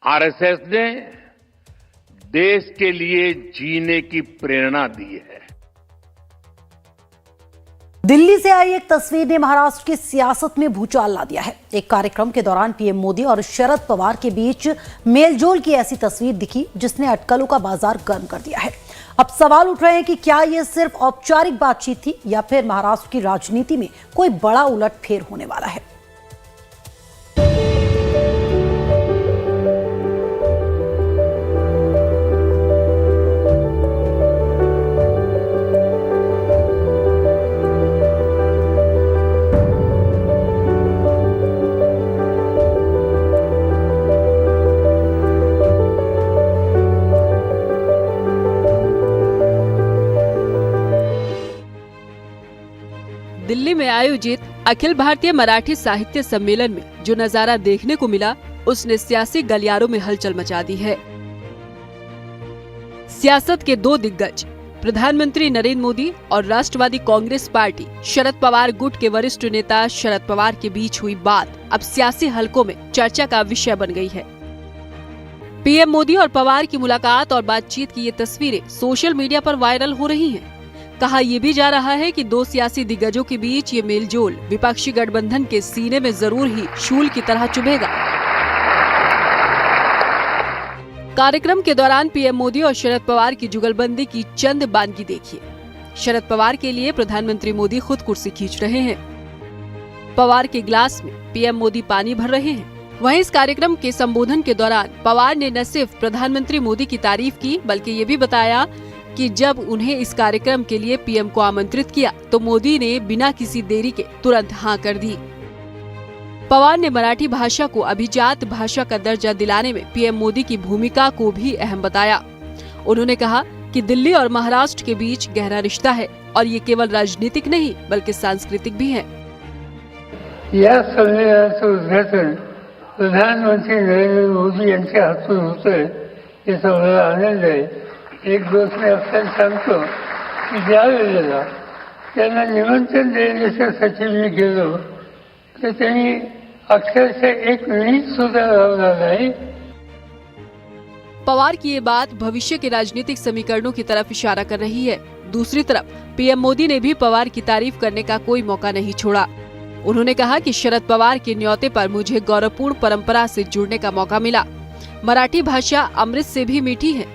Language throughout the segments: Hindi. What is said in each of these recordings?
आरएसएस ने देश के लिए जीने की प्रेरणा दी है। दिल्ली से आई एक तस्वीर ने महाराष्ट्र की सियासत में भूचाल ला दिया है। एक कार्यक्रम के दौरान पीएम मोदी और शरद पवार के बीच मेलजोल की ऐसी तस्वीर दिखी जिसने अटकलों का बाजार गर्म कर दिया है। अब सवाल उठ रहे हैं कि क्या यह सिर्फ औपचारिक बातचीत थी या फिर महाराष्ट्र की राजनीति में कोई बड़ा उलटफेर होने वाला है। दिल्ली में आयोजित अखिल भारतीय मराठी साहित्य सम्मेलन में जो नजारा देखने को मिला उसने सियासी गलियारों में हलचल मचा दी है। सियासत के दो दिग्गज प्रधानमंत्री नरेंद्र मोदी और राष्ट्रवादी कांग्रेस पार्टी शरद पवार गुट के वरिष्ठ नेता शरद पवार के बीच हुई बात अब सियासी हलकों में चर्चा का विषय बन गई है। पीएम मोदी और पवार की मुलाकात और बातचीत की ये तस्वीरें सोशल मीडिया पर वायरल हो रही हैं। कहा यह भी जा रहा है कि दो सियासी दिग्गजों के बीच ये मेलजोल विपक्षी गठबंधन के सीने में जरूर ही शूल की तरह चुभेगा। कार्यक्रम के दौरान पीएम मोदी और शरद पवार की जुगलबंदी की चंद बानगी देखिए। शरद पवार के लिए प्रधानमंत्री मोदी खुद कुर्सी खींच रहे हैं। पवार के गिलास में पीएम मोदी पानी भर रहे हैं। वहीं इस कार्यक्रम के संबोधन के दौरान पवार ने न सिर्फ प्रधानमंत्री मोदी की तारीफ की बल्कि ये भी बताया कि जब उन्हें इस कार्यक्रम के लिए पीएम को आमंत्रित किया तो मोदी ने बिना किसी देरी के तुरंत हाँ कर दी। पवार ने मराठी भाषा को अभिजात भाषा का दर्जा दिलाने में पीएम मोदी की भूमिका को भी अहम बताया। उन्होंने कहा कि दिल्ली और महाराष्ट्र के बीच गहरा रिश्ता है और ये केवल राजनीतिक नहीं बल्कि सांस्कृतिक भी है। या संमेलनाचं उद्घाटन प्रधानमंत्री नरेंद्र मोदी यांच्या हातून होतंय याचा मला आनंद आहे। एक दोस्त मी आपल्याला सांगतो की ज्या वेळेला त्यांना निमंत्रण देण्यासाठी मी गेलो तर त्यांनी अक्षरशः एक मिनिट सुद्धा लावला नाही। पवार की ये बात भविष्य के राजनीतिक समीकरणों की तरफ इशारा कर रही है। दूसरी तरफ पीएम मोदी ने भी पवार की तारीफ करने का कोई मौका नहीं छोड़ा। उन्होंने कहा कि शरद पवार के न्योते पर मुझे गौरवपूर्ण परंपरा से जुड़ने का मौका मिला। मराठी भाषा अमृत से भी मीठी है।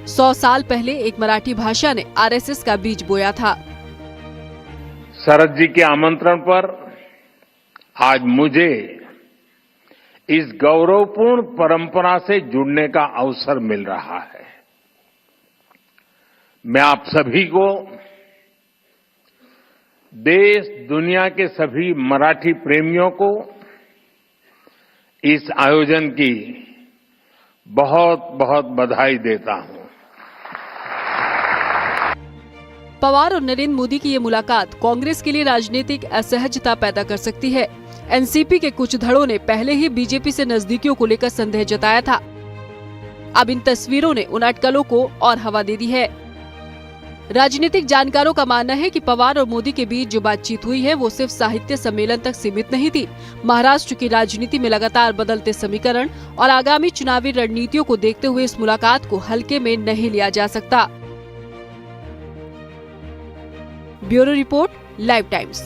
100 साल पहले एक मराठी भाषा ने आरएसएस का बीज बोया था। शरद जी के आमंत्रण पर आज मुझे इस गौरवपूर्ण परंपरा से जुड़ने का अवसर मिल रहा है। मैं आप सभी को देश दुनिया के सभी मराठी प्रेमियों को इस आयोजन की बहुत बहुत बधाई देता हूं। पवार और नरेंद्र मोदी की ये मुलाकात कांग्रेस के लिए राजनीतिक असहजता पैदा कर सकती है। एनसीपी के कुछ धड़ों ने पहले ही बीजेपी से नजदीकियों को लेकर संदेह जताया था। अब इन तस्वीरों ने उन अटकलों को और हवा दे दी है। राजनीतिक जानकारों का मानना है कि पवार और मोदी के बीच जो बातचीत हुई है वो सिर्फ साहित्य सम्मेलन तक सीमित नहीं थी। महाराष्ट्र की राजनीति में लगातार बदलते समीकरण और आगामी चुनावी रणनीतियों को देखते हुए इस मुलाकात को हल्के में नहीं लिया जा सकता। Bureau report, live times.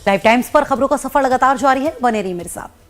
Live times पर खबरों का सफर लगातार जारी है, बने रहिए मेरे साथ।